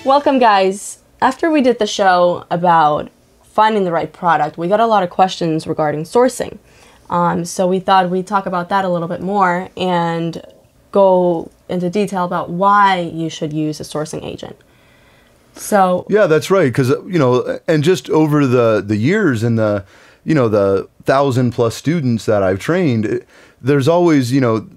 Welcome, guys. After we did the show about finding the right product, we got a lot of questions regarding sourcing. So we thought we'd talk about that a little bit more and go into detail about why you should use a sourcing agent. So yeah, that's right. Because, and just over the years and the 1,000+ students that I've trained, there's always,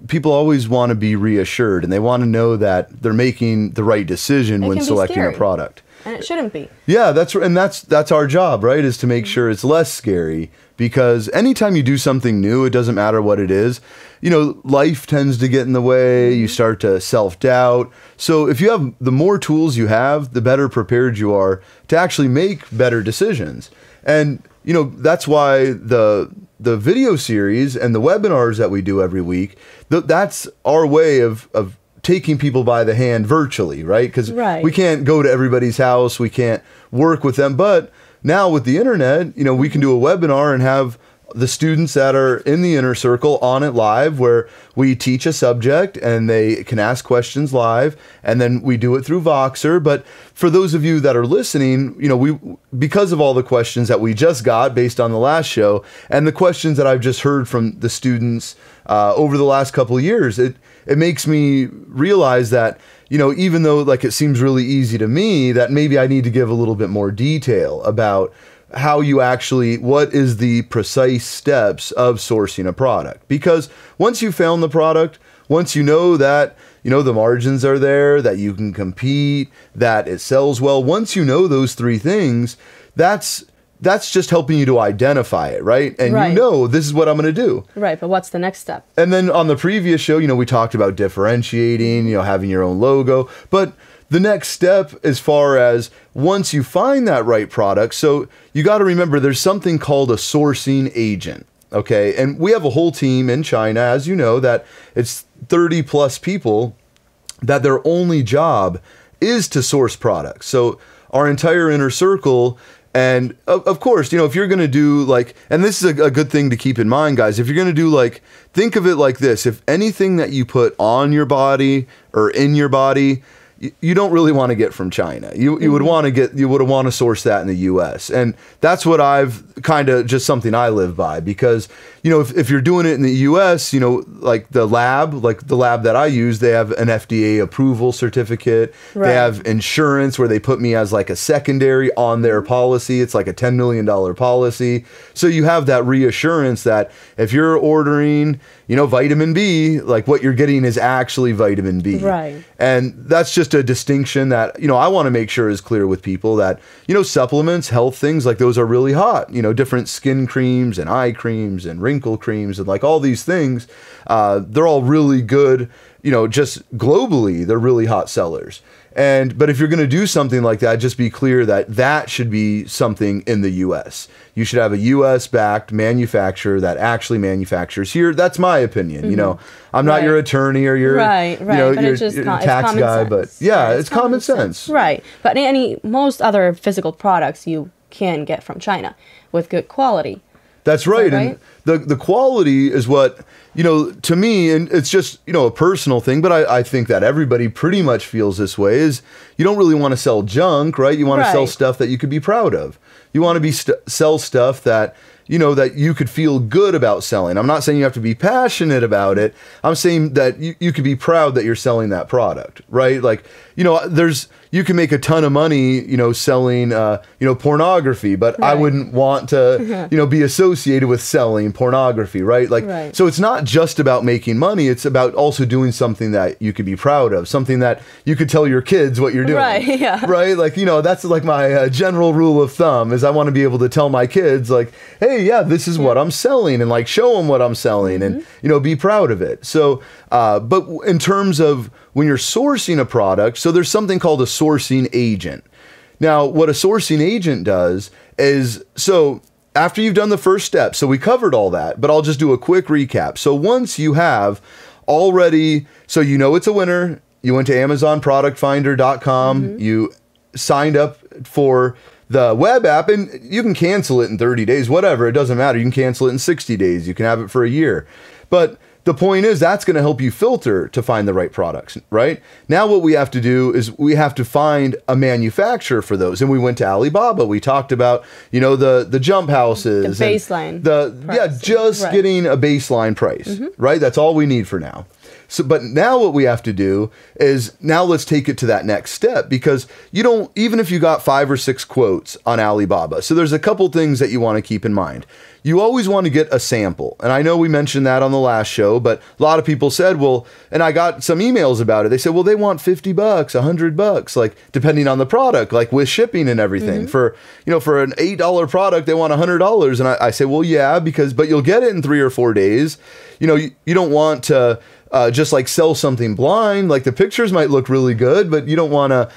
people always want to be reassured, and they want to know that they're making the right decision when selecting a product. And it shouldn't be. Yeah, that's our job, right? Is to make sure it's less scary, because anytime you do something new, it doesn't matter what it is. Life tends to get in the way. You start to self-doubt. So if you have, the more tools you have, the better prepared you are to actually make better decisions. And that's why the video series and the webinars that we do every week, that's our way of taking people by the hand virtually, right? Because we can't go to everybody's house, we can't work with them. But now with the internet, we can do a webinar and have the students that are in the inner circle on it live, where we teach a subject and they can ask questions live, and then we do it through Voxer. But for those of you that are listening, because of all the questions that we just got based on the last show and the questions that I've just heard from the students over the last couple of years, it makes me realize that, even though it seems really easy to me, that maybe I need to give a little bit more detail about how you actually, what is the precise steps of sourcing a product. Because once you found the product, once you know that, the margins are there, that you can compete, that it sells well, once you know those three things, that's just helping you to identify it, right? And this is what I'm going to do. Right, but what's the next step? And then on the previous show, we talked about differentiating, having your own logo. But the next step, as far as once you find that right product, so you got to remember there's something called a sourcing agent, okay? And we have a whole team in China, as you know, that it's 30+ people that their only job is to source products. So our entire inner circle. And of course, if you're going to do and this is a good thing to keep in mind, guys, if you're going to do think of it like this: if anything that you put on your body or in your body, you don't really want to get from China. You would want to source that in the US. And that's what I've kind of just something I live by, because, if you're doing it in the US, the lab that I use, they have an FDA approval certificate. Right. They have insurance where they put me as a secondary on their policy. It's a $10 million policy. So you have that reassurance that if you're ordering, vitamin B, what you're getting is actually vitamin B. Right. And that's just a distinction that, I want to make sure is clear with people, that, supplements, health things those are really hot, different skin creams and eye creams and wrinkle creams and all these things. They're all really good, just globally, they're really hot sellers. But if you're going to do something like that, just be clear that that should be something in the US. You should have a US-backed manufacturer that actually manufactures here. That's my opinion. Mm-hmm. I'm not your attorney or your your tax guy, but it's common sense. Right. But most other physical products you can get from China with good quality. That's right. And the quality is what, to me, and it's just, a personal thing, but I think that everybody pretty much feels this way, is you don't really want to sell junk, right? You want to sell stuff that you could be proud of. You want to be sell stuff that, that you could feel good about selling. I'm not saying you have to be passionate about it. I'm saying that you could be proud that you're selling that product, right? You can make a ton of money, selling, pornography, but I wouldn't want to, be associated with selling pornography, right? So it's not just about making money. It's about also doing something that you could be proud of, something that you could tell your kids what you're doing. Right, yeah. Right? That's my general rule of thumb, is I want to be able to tell my kids, hey, yeah, this is what I'm selling, and show them what I'm selling, and, be proud of it. So, but in terms of when you're sourcing a product, so there's something called a sourcing agent. Now, what a sourcing agent does is, so after you've done the first step, so we covered all that, but I'll just do a quick recap. So once you have already, so it's a winner, you went to AmazonProductFinder.com, you signed up for the web app, and you can cancel it in 30 days, whatever, it doesn't matter. You can cancel it in 60 days. You can have it for a year. But the point is that's going to help you filter to find the right products, right? Now what we have to do is we have to find a manufacturer for those. And we went to Alibaba. We talked about, you know, the jump houses. The baseline. Just getting a baseline price, right? That's all we need for now. So, but now what we have to do is now let's take it to that next step, because you don't, even if you got 5 or 6 quotes on Alibaba. So there's a couple things that you want to keep in mind. You always want to get a sample. And I know we mentioned that on the last show, but a lot of people said, well, and I got some emails about it. They said, well, they want $50, $100, like depending on the product, like with shipping and everything. For, you know, for an $8 product, they want $100. And I say, well, yeah, but you'll get it in 3 or 4 days. You know, you don't want to just like sell something blind. Like the pictures might look really good, but you don't want to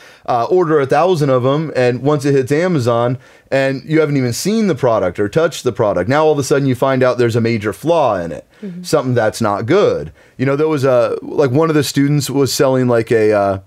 order 1,000 of them, and once it hits Amazon and you haven't even seen the product or touched the product, now all of a sudden you find out there's a major flaw in it, something that's not good. You know, there was like one of the students was selling like a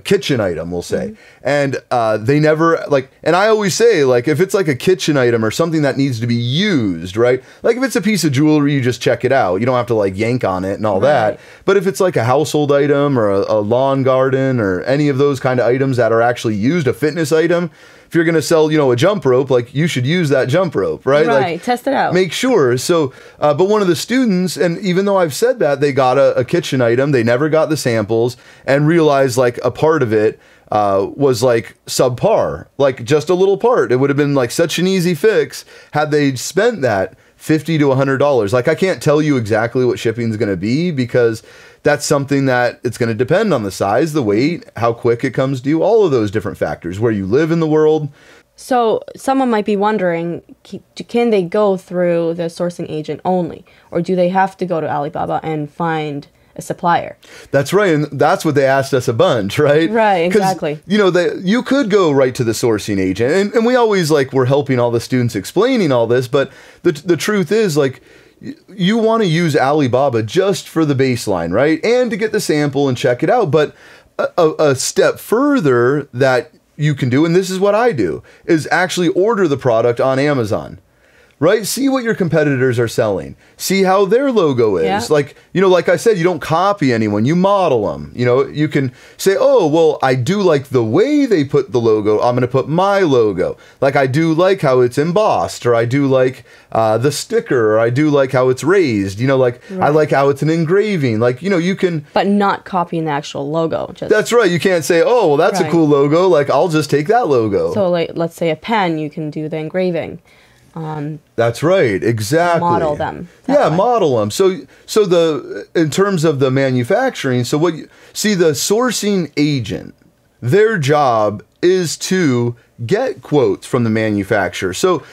kitchen item, we'll say. And they never, like, and I always say, like, if it's like a kitchen item or something that needs to be used, right? Like if it's a piece of jewelry, you just check it out. You don't have to like yank on it and all that. But if it's like a household item or a lawn garden or any of those kind of items that are actually used, a fitness item, if you're going to sell, you know, a jump rope, like you should use that jump rope, right? Right, like, test it out. Make sure. So, but one of the students, and even though I've said that, they got a kitchen item, they never got the samples, and realized like a part of it was like subpar, like just a little part. It would have been like such an easy fix had they spent that $50 to $100. Like I can't tell you exactly what shipping is going to be, because that's something that it's going to depend on the size, the weight, how quick it comes to you, all of those different factors, where you live in the world. So someone might be wondering, can they go through the sourcing agent only, or do they have to go to Alibaba and find a supplier? That's right, and that's what they asked us a bunch, right? Right, exactly. You know, you could go right to the sourcing agent, and we always like we're helping all the students explaining all this, but the truth is, like, you want to use Alibaba just for the baseline, right? And to get the sample and check it out. But a step further that you can do, and this is what I do, is actually order the product on Amazon. Right? See what your competitors are selling. See how their logo is. Yeah. Like, you know, like I said, you don't copy anyone. You model them. You know, you can say, oh, well, I do like the way they put the logo. I'm going to put my logo. Like, I do like how it's embossed, or I do like the sticker, or I do like how it's raised. You know, like, I like how it's an engraving. Like, you know, you can... But not copying the actual logo. That's right. You can't say, oh, well, that's a cool logo. Like, I'll just take that logo. So, like, let's say a pen, you can do the engraving. That's right, exactly. Model them. Model them. So in terms of the manufacturing, so the sourcing agent, their job is to get quotes from the manufacturer. So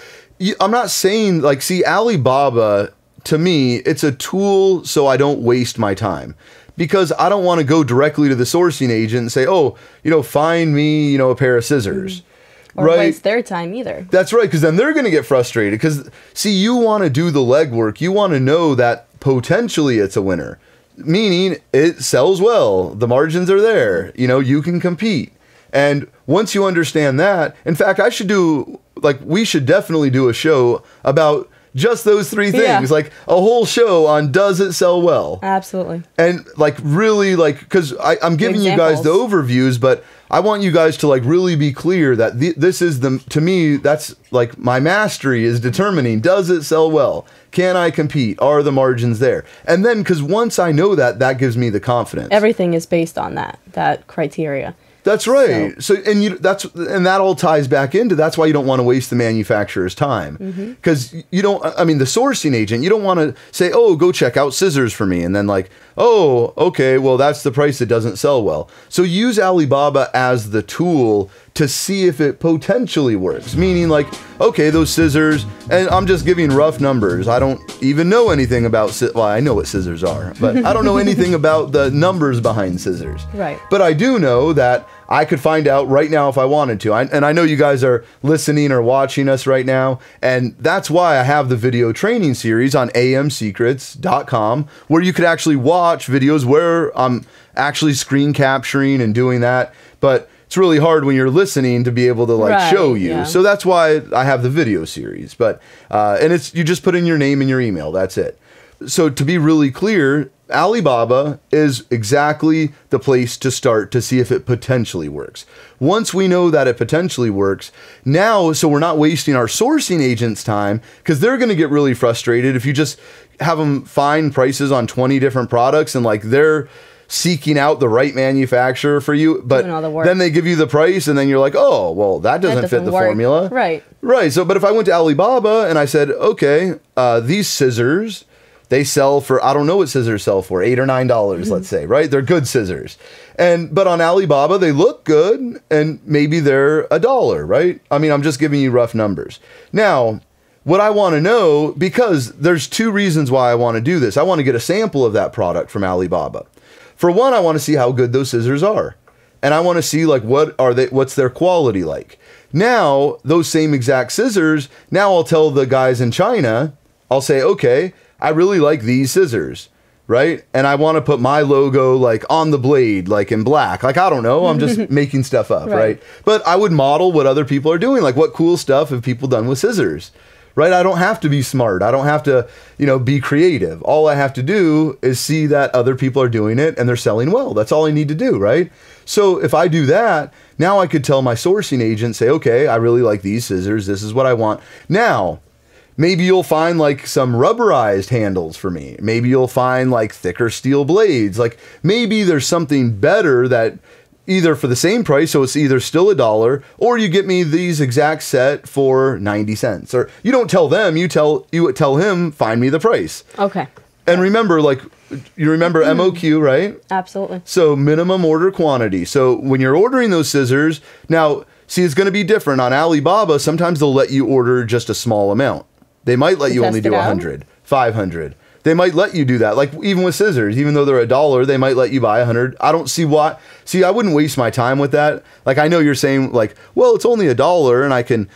I'm not saying, like, see, Alibaba, to me, it's a tool so I don't waste my time. Because I don't want to go directly to the sourcing agent and say, oh, you know, find me, you know, a pair of scissors. Or waste their time either. That's right, because then they're going to get frustrated. Because, see, you want to do the legwork. You want to know that potentially it's a winner. Meaning it sells well. The margins are there. You know, you can compete. And once you understand that, in fact, we should definitely do a show about just those 3 things. Like a whole show on does it sell well? Absolutely. And like really, like, because I'm giving you guys the overviews, but I want you guys to like really be clear that this is to me, that's like my mastery is determining, does it sell well? Can I compete? Are the margins there? And then, because once I know that gives me the confidence. Everything is based on that criteria. That's right. So that all ties back into, that's why you don't want to waste the manufacturer's time. Because you don't, I mean, the sourcing agent, you don't want to say, oh, go check out scissors for me. And then like, oh, okay, well, that's the price that doesn't sell well. So use Alibaba as the tool to see if it potentially works. Meaning like, okay, those scissors, and I'm just giving rough numbers. I don't even know anything about, well, I know what scissors are, but I don't know anything about the numbers behind scissors. Right. But I do know that I could find out right now if I wanted to. And I know you guys are listening or watching us right now. And that's why I have the video training series on amsecrets.com, where you could actually watch videos where I'm actually screen capturing and doing that. But it's really hard when you're listening to be able to like show you. Yeah. So that's why I have the video series. But and you just put in your name and your email. That's it. So to be really clear, Alibaba is exactly the place to start to see if it potentially works. Once we know that it potentially works, now, so we're not wasting our sourcing agents' time, because they're going to get really frustrated if you just have them find prices on 20 different products and like they're seeking out the right manufacturer for you, but then they give you the price and then you're like, oh, well, that doesn't fit the formula. Right. Right. So, but if I went to Alibaba and I said, okay, these scissors, they sell for, I don't know what scissors sell for, $8 or $9, let's say, right? They're good scissors. But on Alibaba, they look good and maybe they're $1, right? I mean, I'm just giving you rough numbers. Now, what I want to know, because there's two reasons why I want to do this. I want to get a sample of that product from Alibaba. For one, I want to see how good those scissors are. And I want to see like, what's their quality like? Now, those same exact scissors, now I'll tell the guys in China, I'll say, okay, I really like these scissors, right? And I want to put my logo like on the blade, like in black. Like, I don't know, I'm just making stuff up, right? But I would model what other people are doing. Like, what cool stuff have people done with scissors, right? I don't have to be smart. I don't have to, be creative. All I have to do is see that other people are doing it and they're selling well. That's all I need to do, right? So if I do that, now I could tell my sourcing agent, say, okay, I really like these scissors. This is what I want. Now, maybe you'll find like some rubberized handles for me. Maybe you'll find like thicker steel blades. Like maybe there's something better that either for the same price, so it's either still $1, or you get me these exact set for 90 cents. Or you don't tell them, you tell him, find me the price. Okay. And remember, like, you remember MOQ, right? Absolutely. So minimum order quantity. So when you're ordering those scissors, now, see, it's going to be different. On Alibaba, sometimes they'll let you order just a small amount. They might let you only do 100, 500. They might let you do that. Like even with scissors, even though they're $1, they might let you buy 100. I don't see why. See, I wouldn't waste my time with that. Like I know you're saying like, well, it's only $1 and I could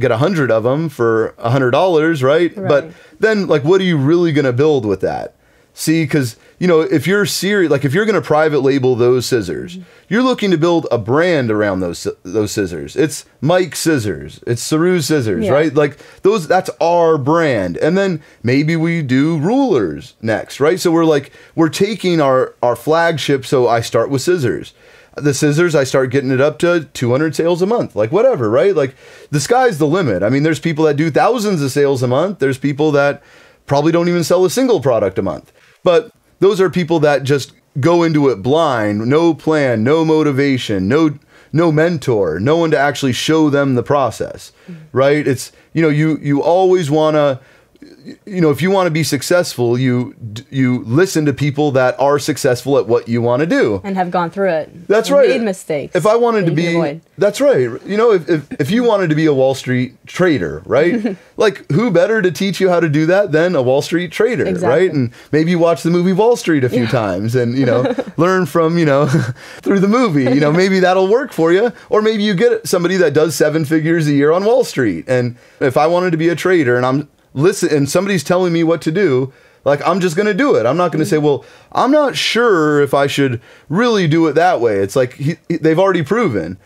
get 100 of them for $100, right? But then like, what are you really going to build with that? See, because, if you're serious, like if you're going to private label those scissors, you're looking to build a brand around those scissors. It's Mike Scissors. It's Saru Scissors, right? Like that's our brand. And then maybe we do rulers next, right? So we're taking our flagship. So I start with scissors. The scissors, I start getting it up to 200 sales a month, like whatever, right? Like the sky's the limit. I mean, there's people that do thousands of sales a month. There's people that probably don't even sell a single product a month. But those are people that just go into it blind, no plan, no motivation, no mentor, no one to actually show them the process, right? It's, you always want to, if you want to be successful, you listen to people that are successful at what you want to do. And have gone through it. That's right. Made mistakes. If I wanted to be, that's right. If you wanted to be a Wall Street trader, right? Like who better to teach you how to do that than a Wall Street trader, right? And maybe you watch the movie Wall Street a few times and, learn from, through the movie, maybe that'll work for you. Or maybe you get somebody that does 7 figures a year on Wall Street. And if I wanted to be a trader and and somebody's telling me what to do, like I'm just going to do it. I'm not going to say, well, I'm not sure if I should really do it that way. It's like they've already proven,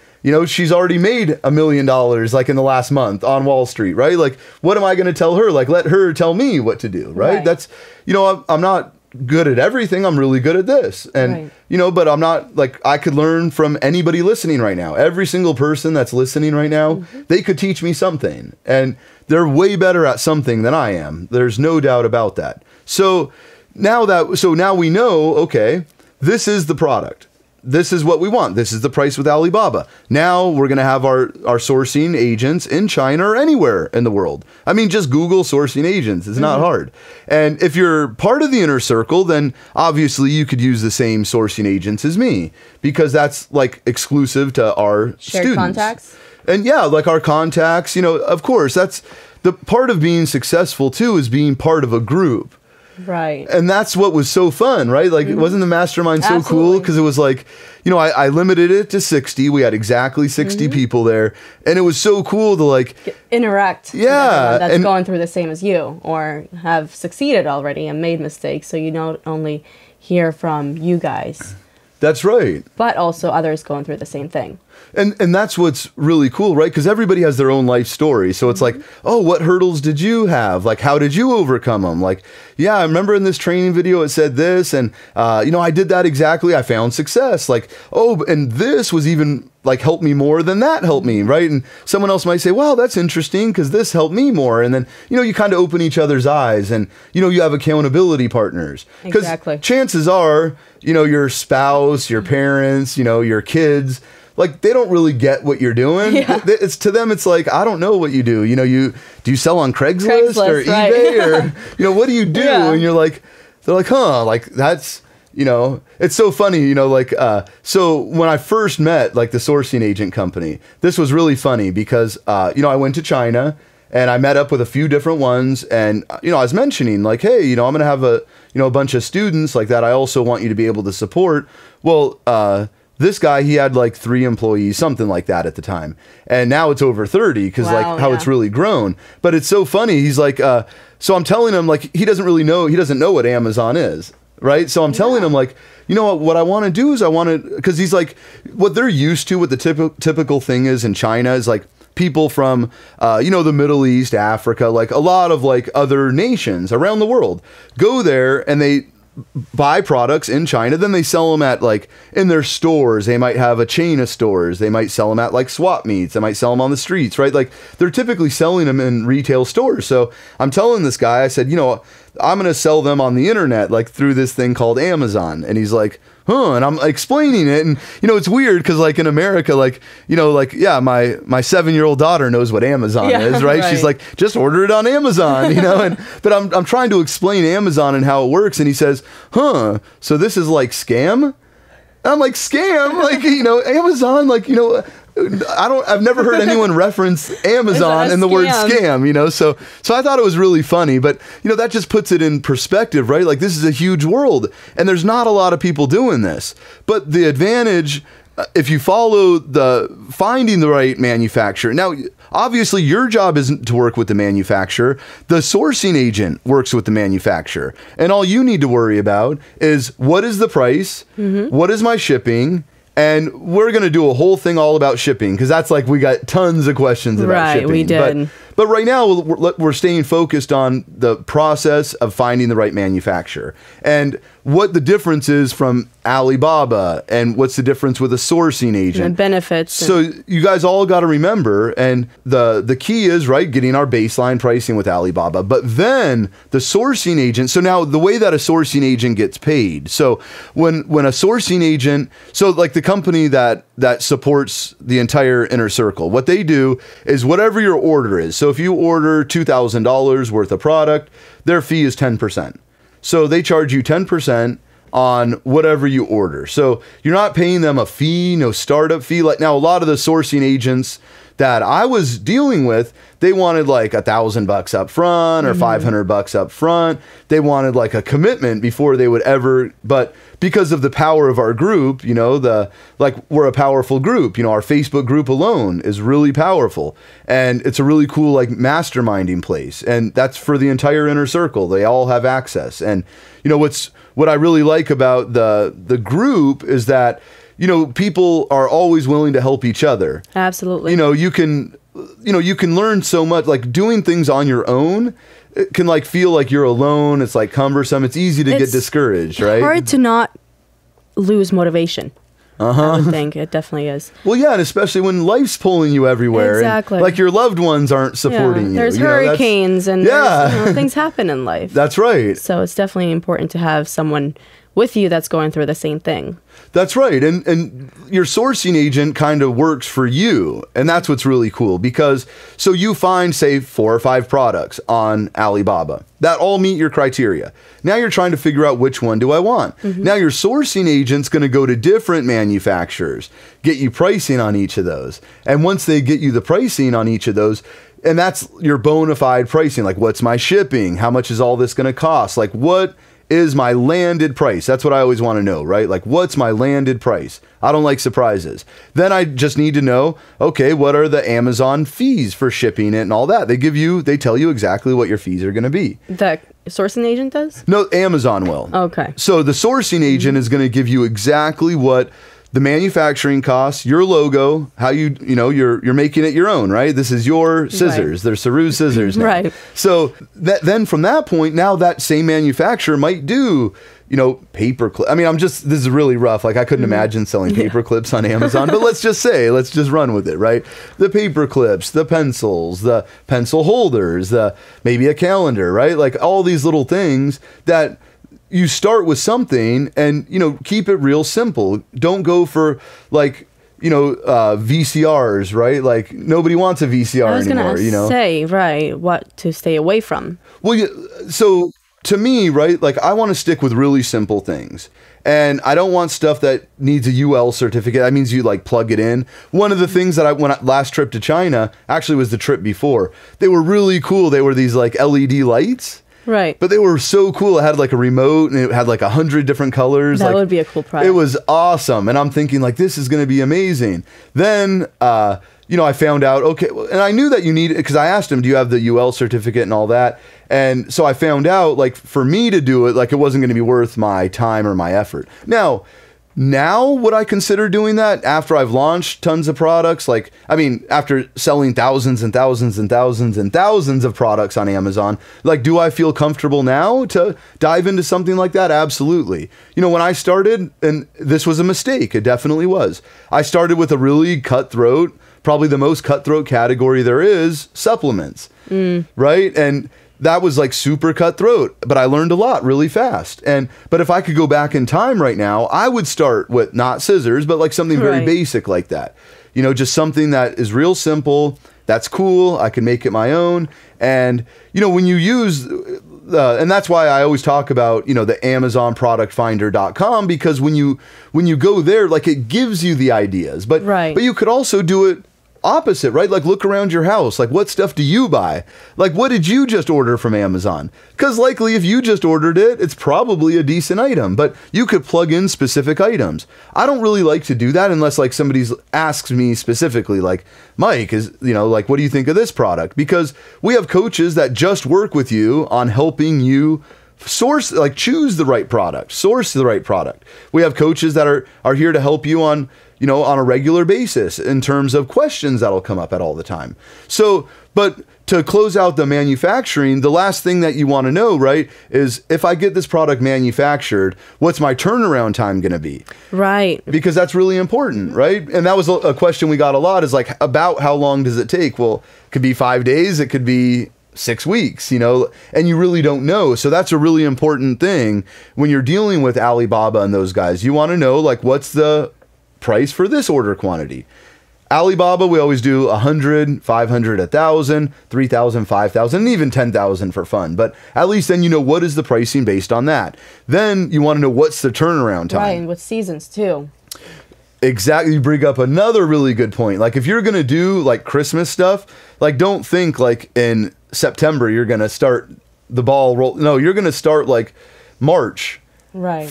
she's already made $1 million like in the last month on Wall Street, right? Like, what am I going to tell her? Like, let her tell me what to do, right? That's, I'm not good at everything. I'm really good at this. And, but I'm not like, I could learn from anybody listening right now. Every single person that's listening right now, they could teach me something. And they're way better at something than I am. There's no doubt about that. So now we know, okay, this is the product. This is what we want. This is the price with Alibaba. Now we're going to have our sourcing agents in China or anywhere in the world. I mean, just Google sourcing agents. It's not hard. And if you're part of the inner circle, then obviously you could use the same sourcing agents as me because that's like exclusive to our shared students. Contacts. And yeah, like our contacts, of course, that's the part of being successful too, is being part of a group. Right. And that's what was so fun, right? Like, wasn't the mastermind so cool? Because it was like, I limited it to 60. We had exactly 60 people there. And it was so cool to like interact. Yeah. With that's going through the same as you or have succeeded already and made mistakes. So you not only hear from you guys. That's right. but also others going through the same thing. And that's what's really cool, right? Because everybody has their own life story. So it's like, oh, what hurdles did you have? Like, how did you overcome them? Like, yeah, I remember in this training video, it said this, and, I did that exactly. I found success. Like, oh, and this was even like helped me more than that helped me, right? And someone else might say, wow, that's interesting because this helped me more. And then, you kind of open each other's eyes and, you have accountability partners. Exactly. Chances are, your spouse, your parents, your kids, like they don't really get what you're doing. Yeah. It's to them. It's like, I don't know what you do. Do you sell on Craigslist or right. eBay or, what do you do? Yeah. And you're like, they're like, huh, like that's, it's so funny, so when I first met like the sourcing agent company, this was really funny because, I went to China and I met up with a few different ones and, I was mentioning like, hey, I'm going to have a bunch of students like that. I also want you to be able to support. Well, this guy, he had like 3 employees, something like that at the time. And now it's over 30 because like how it's really grown. But it's so funny. He's like, so I'm telling him like, he doesn't know what Amazon is. Right. So I'm telling him like, what I want to do is because he's like, what they're used to, what the typical thing is in China is like people from, the Middle East, Africa, like a lot of like other nations around the world go there and they buy products in China, then they sell them at like in their stores. They might have a chain of stores. They might sell them at like swap meets. They might sell them on the streets, right? Like they're typically selling them in retail stores. So I'm telling this guy, I said, I'm going to sell them on the internet, like through this thing called Amazon. And he's like, huh. And I'm explaining it. And, it's weird because like in America, like, yeah, my 7-year-old daughter knows what Amazon is, right? She's like, just order it on Amazon, but I'm trying to explain Amazon and how it works. And he says, huh, so this is like scam? And I'm like, scam? Like, Amazon, like, I've never heard anyone reference Amazon in the word scam, so I thought it was really funny, but that just puts it in perspective, right? Like this is a huge world and there's not a lot of people doing this, but the advantage, if you follow finding the right manufacturer. Now, obviously your job isn't to work with the manufacturer. The sourcing agent works with the manufacturer. And all you need to worry about is what is the price? What is my shipping? And we're going to do a whole thing all about shipping because that's like we got tons of questions about shipping. Right, we did. But right now we're staying focused on the process of finding the right manufacturer and what the difference is from Alibaba and what's the difference with a sourcing agent. And benefits. So you guys all got to remember, and the key is, right, getting our baseline pricing with Alibaba. But then the sourcing agent, so now the way that a sourcing agent gets paid. So when a sourcing agent, so like the company that supports the entire inner circle, what they do is whatever your order is. So if you order $2,000 worth of product, their fee is 10%. So they charge you 10% on whatever you order. So you're not paying them a fee, no startup fee. Like now, a lot of the sourcing agents that I was dealing with, they wanted like $1,000 up front or $500 up front. They wanted like a commitment before they would ever, but because of the power of our group, we're a powerful group, our Facebook group alone is really powerful and it's a really cool, like masterminding place. And that's for the entire inner circle. They all have access. And what I really like about the group is that, people are always willing to help each other. Absolutely. You can learn so much, like doing things on your own. It can like feel like you're alone. It's like cumbersome. It's easy to get discouraged, right? It's hard to not lose motivation. I would think it definitely is. Well, yeah, and especially when life's pulling you everywhere. Exactly. And, like your loved ones aren't supporting you. There's hurricanes and things happen in life. That's right. So it's definitely important to have someone with you that's going through the same thing. That's right. And your sourcing agent kind of works for you. And that's what's really cool because so you find, say, 4 or 5 products on Alibaba that all meet your criteria. Now you're trying to figure out which one do I want. Now your sourcing agent's going to go to different manufacturers, get you pricing on each of those. And once they get you the pricing on each of those, and that's your bona fide pricing, like what's my shipping? How much is all this going to cost? Like what is my landed price. That's what I always want to know, right? Like, what's my landed price? I don't like surprises. Then I just need to know, okay, what are the Amazon fees for shipping it and all that? They tell you exactly what your fees are going to be. The sourcing agent does? No, Amazon will. Okay. So the sourcing agent is going to give you exactly what the manufacturing costs, your logo, how you're making it your own, right? This is your scissors. They're Saru scissors now. Right. So then from that point, now that same manufacturer might do, paper clip. I mean, this is really rough. Like, I couldn't imagine selling paper clips on Amazon, but let's just run with it, right? The paper clips, the pencils, the pencil holders, maybe a calendar, right? Like, all these little things that you start with something and, keep it real simple. Don't go for VCRs, right? Like, nobody wants a VCR anymore, I was going to say, right, what to stay away from. Well, yeah, so to me, right, like, I want to stick with really simple things. And I don't want stuff that needs a UL certificate. That means you plug it in. One of the things that last trip to China, actually was the trip before, they were really cool. They were these LED lights. Right. But they were so cool. It had a remote and it had 100 different colors. That would be a cool product. It was awesome. And I'm thinking this is going to be amazing. Then, I found out, okay, and I knew that you needed, because I asked him, do you have the UL certificate and all that? And so I found out, for me to do it, it wasn't going to be worth my time or my effort. Now would I consider doing that after I've launched tons of products? After selling thousands and thousands and thousands and thousands of products on Amazon, do I feel comfortable now to dive into something like that? Absolutely. When I started, and this was a mistake, it definitely was. I started with a really cutthroat, probably the most cutthroat category there is, supplements, right? And that was super cutthroat, but I learned a lot really fast. But if I could go back in time right now, I would start with not scissors, but something very basic like that. Just something that is real simple. That's cool. I can make it my own. And, when you use, and that's why I always talk about, the AmazonProductFinder.com, because when you go there, it gives you the ideas, but you could also do it opposite, right? Look around your house. What stuff do you buy? What did you just order from Amazon? Because likely if you just ordered it, it's probably a decent item, but you could plug in specific items. I don't really like to do that unless somebody asks me specifically, Mike, what do you think of this product? Because we have coaches that just work with you on helping you source, choose the right product, source the right product. We have coaches that are here to help you on a regular basis in terms of questions that'll come up at all the time. So, but to close out the manufacturing, the last thing that you want to know, right, is if I get this product manufactured, what's my turnaround time going to be? Right. Because that's really important, right? And that was a question we got a lot, is about how long does it take? Well, it could be 5 days, it could be 6 weeks, and you really don't know. So that's a really important thing when you're dealing with Alibaba and those guys. You want to know, what's the price for this order quantity? Alibaba, we always do 100, 500, 1,000, 3,000, 5,000, and even 10,000 for fun. But at least then what is the pricing based on that. Then you want to know what's the turnaround time. Right, and with seasons too. Exactly. You bring up another really good point. If you're going to do Christmas stuff, don't think in September you're going to start the ball roll. No, you're going to start March. Right.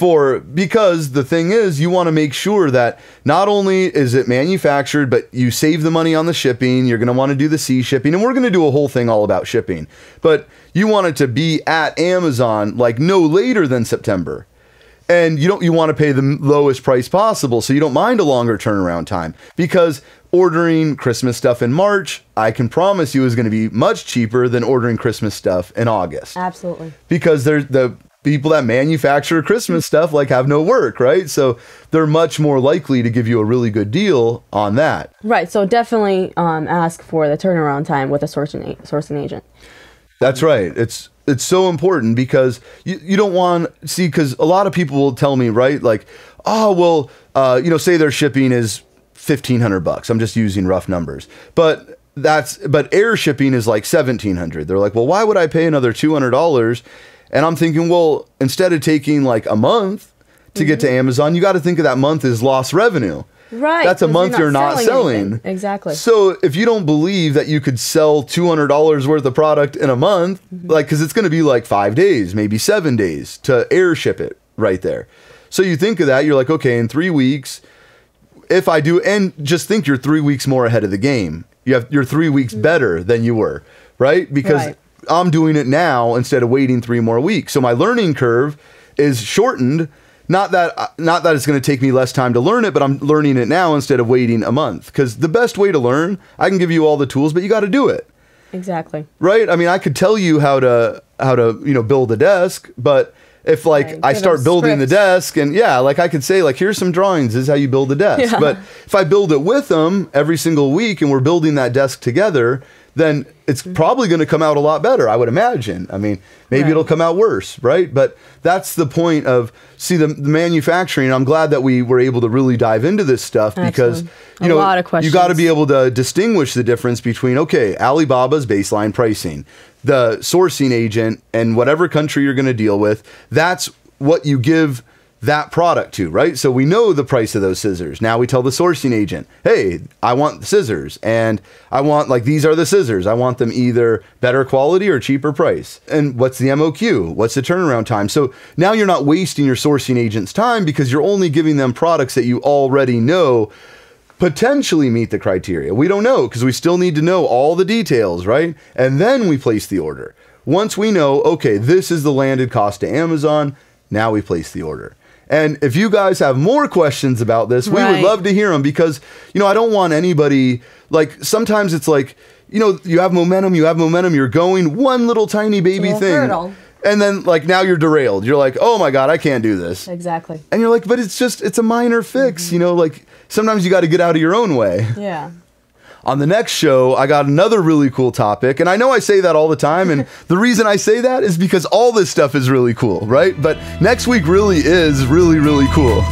Because the thing is, you want to make sure that not only is it manufactured, but you save the money on the shipping. You're going to want to do the sea shipping, and we're going to do a whole thing all about shipping. But you want it to be at Amazon no later than September. And you want to pay the lowest price possible, so you don't mind a longer turnaround time. Because ordering Christmas stuff in March, I can promise you, is going to be much cheaper than ordering Christmas stuff in August. Absolutely. Because the people that manufacture Christmas stuff have no work, right? So they're much more likely to give you a really good deal on that. Right. So definitely ask for the turnaround time with a sourcing agent. That's right. It's so important, because you don't want, because a lot of people will tell me, right? Say their shipping is $1,500. I'm just using rough numbers, but air shipping is $1,700. They're well, why would I pay another $200? And I'm thinking, instead of taking a month to get to Amazon, you got to think of that month as lost revenue. Right. That's a 'cause month you're not selling. anything. Exactly. So if you don't believe that you could sell $200 worth of product in a month, like, because it's going to be like 5 days, maybe 7 days to air ship it right there. So you think of that, you're like, okay, in 3 weeks, if I do, and just think you're 3 weeks more ahead of the game. You're 3 weeks better than you were, right? Because I'm doing it now instead of waiting 3 more weeks. So my learning curve is shortened. Not that it's going to take me less time to learn it, but I'm learning it now instead of waiting a month. Because the best way to learn, I can give you all the tools, but you got to do it. Exactly. Right? I mean, I could tell you how to build a desk, but if I start building the desk and I could say here's some drawings, this is how you build a desk. Yeah. But if I build it with them every single week and we're building that desk together, then it's probably going to come out a lot better, I would imagine. I mean, maybe it'll come out worse, right? But that's the point of, the manufacturing. I'm glad that we were able to really dive into this stuff because, a lot of questions. You got to be able to distinguish the difference between, okay, Alibaba's baseline pricing, the sourcing agent, and whatever country you're going to deal with, that's what you give that product to, right? So we know the price of those scissors. Now we tell the sourcing agent, hey, I want scissors and I want these are the scissors. I want them either better quality or cheaper price. And what's the MOQ? What's the turnaround time? So now you're not wasting your sourcing agent's time because you're only giving them products that you already know potentially meet the criteria. We don't know because we still need to know all the details, right? And then we place the order. Once we know, okay, this is the landed cost to Amazon, now we place the order. And if you guys have more questions about this, we would love to hear them because, I don't want anybody, sometimes it's you have momentum, you're going one little tiny baby thing. Hurdle. And then now you're derailed. You're like, oh my God, I can't do this. Exactly. And you're like, but it's a minor fix, sometimes you got to get out of your own way. Yeah. On the next show, I got another really cool topic. And I know I say that all the time. And the reason I say that is because all this stuff is really cool, right? But next week really is really, really cool.